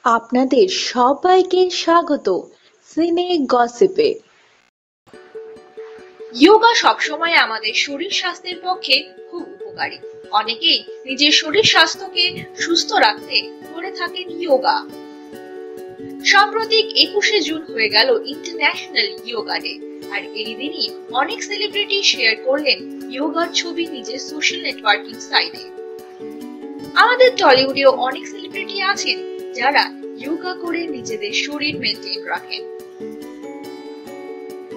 আপনাদের সবাইকে স্বাগত সিনে গসিপে। যোগা সবসময় আমাদের শরীর স্বাস্থ্যের পক্ষে খুব উপকারী। অনেকেই নিজের শরীর স্বাস্থ্যকে সুস্থ রাখতে করে থাকেন যোগা। সাম্প্রতিক 21শে জুন হয়ে গেল ইন্টারন্যাশনাল যোগা ডে, আর এই দিনই অনেক সেলিব্রিটি শেয়ার করলেন যোগার ছবি নিজের সোশ্যাল নেটওয়ার্কিং সাইটে। আমাদের টলিউডেও অনেক সেলিব্রিটি আছেন যারা যোগা করে নিজেদের শরীর মেনটেন রাখেন।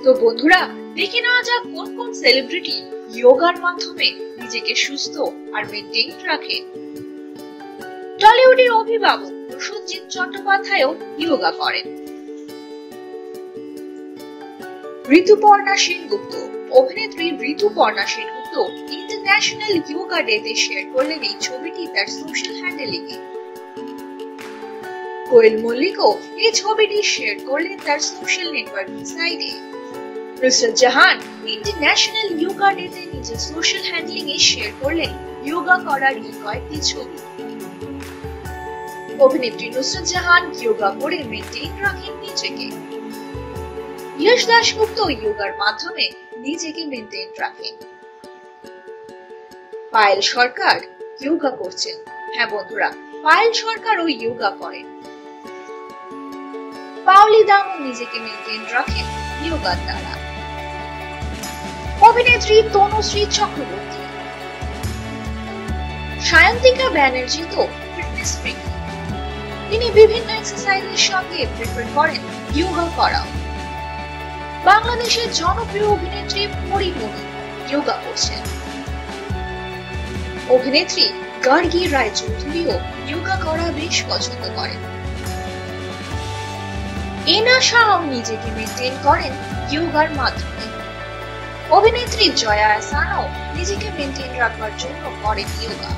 তো বন্ধুরা, দেখে নেওয়া যাক কোন কোন সেলিব্রিটি যোগার মাধ্যমে নিজেকে সুস্থ আর মেনটেন রাখেন। টলিউডের অভিভাবক প্রসেনজিৎ চট্টোপাধ্যায়ও যোগা করেন। ঋতুপর্ণা সেনগুপ্ত, অভিনেত্রী ঋতুপর্ণা সেনগুপ্ত ইন্টারন্যাশনাল যোগা ডেতে শেয়ার করলেন এই ছবিটি তার সোশ্যাল হ্যান্ডেলে। কোয়েল মল্লিকও এই ছবিটি শেয়ার করলেন তার সোশ্যাল নেটওয়ার্কিং সাইটে। নুসরাত জাহান ইন্টারন্যাশনাল যোগা ডেতে নিজের সোশ্যাল হ্যান্ডলিং এ শেয়ার করলেন যোগা করার এই কয়েকটি ছবি। অভিনেত্রী নুসরাত জাহান যোগা করে মেনটেন রাখেন নিজেকে। যশ দাশগুপ্ত যোগার মাধ্যমে নিজেকে মেনটেন রাখেন। পায়েল সরকার যোগা করছেন। হ্যাঁ বন্ধুরা, পায়েল সরকারও যোগা করেন। পাওলি দামও নিজেকে মেনটেন রাখেন যোগার দ্বারা। অভিনেত্রী তনুশ্রী চক্রবর্তী, সায়ন্তিকা ব্যানার্জি তো ফিটনেস ফ্রিক। তিনি বিভিন্ন এক্সারসাইজের সঙ্গে প্রেফার করেন যোগা করাও। বাংলাদেশের জনপ্রিয় অভিনেত্রী পরিমণি যোগা করছেন। অভিনেত্রী গার্গী রায়চৌধুরীও যোগা করা বেশ পছন্দ করেন। এনা শাহও নিজেকে মেনটেন করেন যোগার মাধ্যমে। অভিনেত্রী জয়া আহসানও নিজেকে মেনটেন রাখবার জন্য করেন যোগা।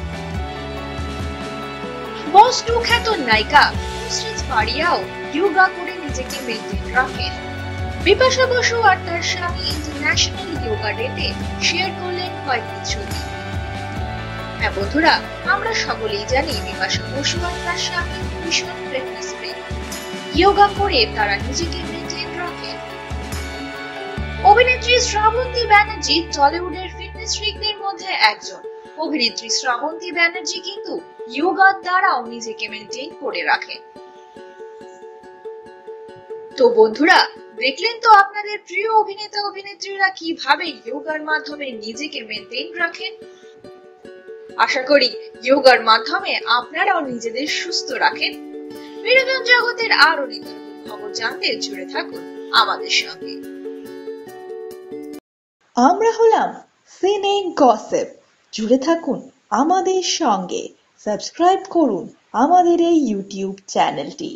বস 2 খ্যাত নায়িকা নুসরাত ফারিয়াও যোগা করে নিজেকে মেনটেন রাখেন। বিপাশা বসু আর তার স্বামী ইন্টারন্যাশনাল যোগা ডেতে শেয়ার করলেন কয়েকটি ছবি। হ্যাঁ বন্ধুরা, আমরা সকলেই জানি বিপাশা বসু আর তার স্বামী ভীষণ ফিটনেস ফ্রিক। যোগা করে তারা নিজেকে মেনটেন রাখেন। অভিনেত্রী শ্রাবন্তী ব্যানার্জি টলিউডের ফিটনেস ফ্রিকদের মধ্যে একজন। অভিনেত্রী শ্রাবন্তী ব্যানার্জি কিন্তু যোগার দ্বারাও নিজেকে মেনটেন করে রাখেন। তো বন্ধুরা, দেখলেন তো আপনাদের প্রিয় অভিনেতা অভিনেত্রীরা কিভাবে যোগার মাধ্যমে নিজেকে মেনটেন রাখেন। আশা করি যোগার মাধ্যমে আপনারাও নিজেদের সুস্থ রাখেন। বিনোদন জগতের আরো নিত্য নতুন খবর জানতে জুড়ে থাকুন আমাদের সঙ্গে। আমরা হলাম সিনে গসিপ। জুড়ে থাকুন আমাদের সঙ্গে। সাবস্ক্রাইব করুন আমাদের এই ইউটিউব চ্যানেলটি।